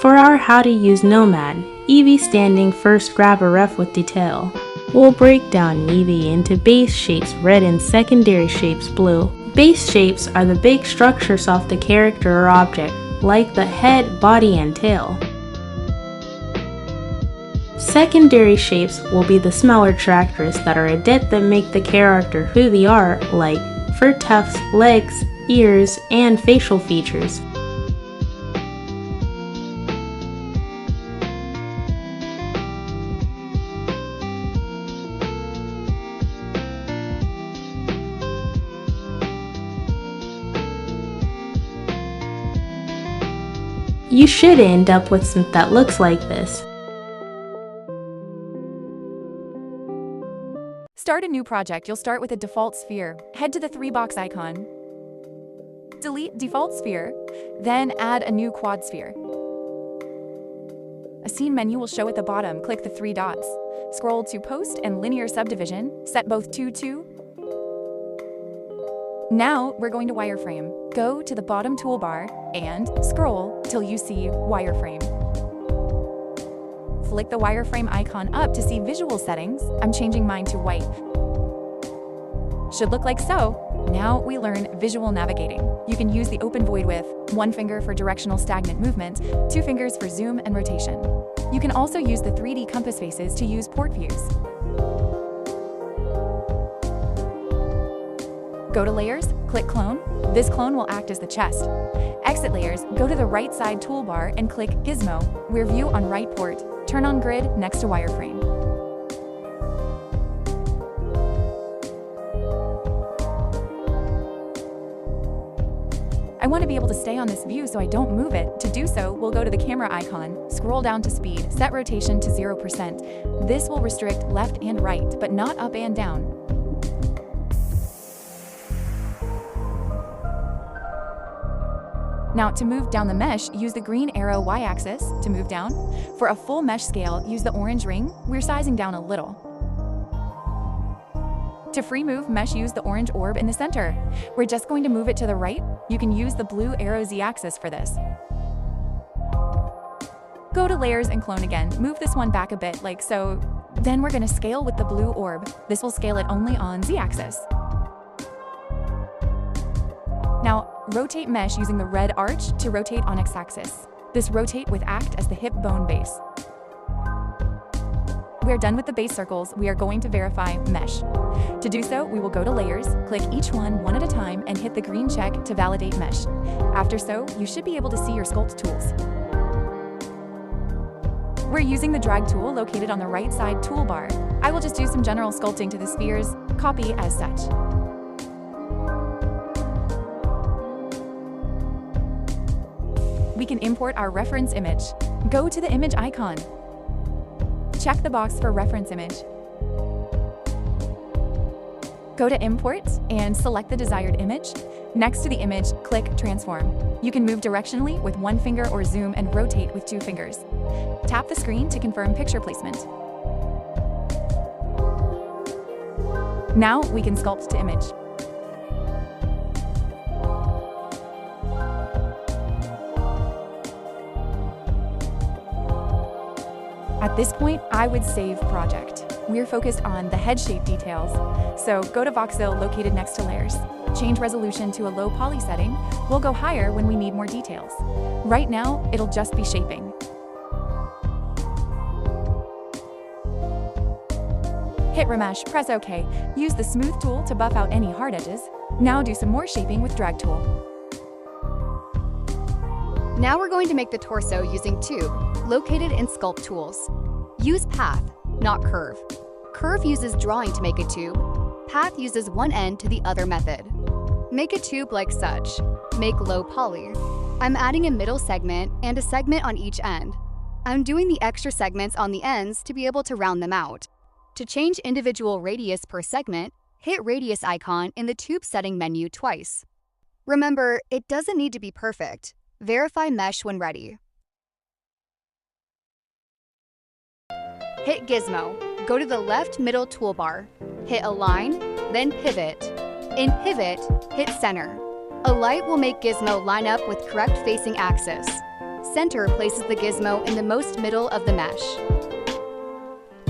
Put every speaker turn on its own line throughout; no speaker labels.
For our how to use Nomad, Eevee standing first grab a ref with detail. We'll break down Eevee into base shapes red and secondary shapes blue. Base shapes are the big structures of the character or object, like the head, body, and tail. Secondary shapes will be the smaller tractors that are a bit that make the character who they are, like fur tufts, legs, ears, and facial features. You should end up with something that looks like this.
Start a new project. You'll start with a default sphere. Head to the 3-box icon. Delete default sphere, then add a new quad sphere. A scene menu will show at the bottom. Click the 3 dots. Scroll to Post and Linear Subdivision. Set both to 2. Now we're going to wireframe. Go to the bottom toolbar and scroll till you see wireframe. Flick the wireframe icon up to see visual settings. I'm changing mine to white. Should look like so. Now we learn visual navigating. You can use the open void with 1 finger for directional stagnant movement, 2 fingers for zoom and rotation. You can also use the 3D compass faces to use port views. Go to Layers, click Clone. This clone will act as the chest. Exit Layers, go to the right side toolbar and click Gizmo, where View on right port. Turn on Grid next to wireframe. I want to be able to stay on this view so I don't move it. To do so, we'll go to the camera icon, scroll down to speed, set rotation to 0%. This will restrict left and right, but not up and down. Now, to move down the mesh, use the green arrow y-axis to move down. For a full mesh scale, use the orange ring. We're sizing down a little. To free move mesh, use the orange orb in the center. We're just going to move it to the right. You can use the blue arrow z-axis for this. Go to Layers and Clone again. Move this one back a bit, like so. Then we're going to scale with the blue orb. This will scale it only on z-axis. Now, rotate mesh using the red arch to rotate on x-axis. This rotate with act as the hip bone base. We're done with the base circles. We are going to verify mesh. To do so, we will go to Layers, click each one at a time, and hit the green check to validate mesh. After so, you should be able to see your sculpt tools. We're using the drag tool located on the right side toolbar. I will just do some general sculpting to the spheres, copy as such. We can import our reference image. Go to the image icon. Check the box for reference image. Go to Import and select the desired image. Next to the image, click Transform. You can move directionally with 1 finger or zoom and rotate with 2 fingers. Tap the screen to confirm picture placement. Now we can sculpt to image. At this point, I would save project. We're focused on the head shape details, so go to Voxel located next to Layers. Change resolution to a low poly setting. We'll go higher when we need more details. Right now, it'll just be shaping. Hit Remesh, press OK. Use the Smooth tool to buff out any hard edges. Now do some more shaping with Drag tool.
Now we're going to make the torso using Tube, located in Sculpt Tools. Use Path, not Curve. Curve uses drawing to make a tube. Path uses one end to the other method. Make a tube like such. Make low poly. I'm adding a middle segment and a segment on each end. I'm doing the extra segments on the ends to be able to round them out. To change individual radius per segment, hit Radius icon in the Tube Setting menu twice. Remember, it doesn't need to be perfect. Verify mesh when ready. Hit Gizmo. Go to the left middle toolbar. Hit Align, then Pivot. In Pivot, hit Center. A light will make Gizmo line up with correct facing axis. Center places the gizmo in the most middle of the mesh.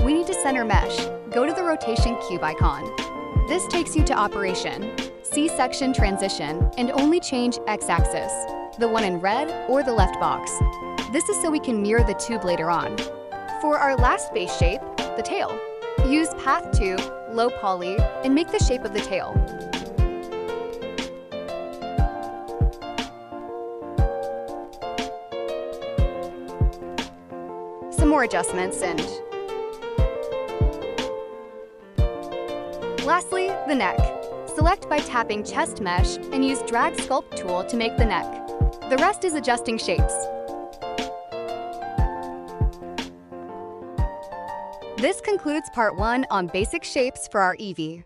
We need to center mesh. Go to the rotation cube icon. This takes you to Operation. See Section Transition and only change X-axis, the one in red or the left box. This is so we can mirror the tube later on. For our last base shape, the tail, use Path 2, Low Poly, and make the shape of the tail. Some more adjustments and... Lastly, the neck. Select by tapping Chest Mesh and use Drag Sculpt tool to make the neck. The rest is adjusting shapes. This concludes part 1 on basic shapes for our Eevee.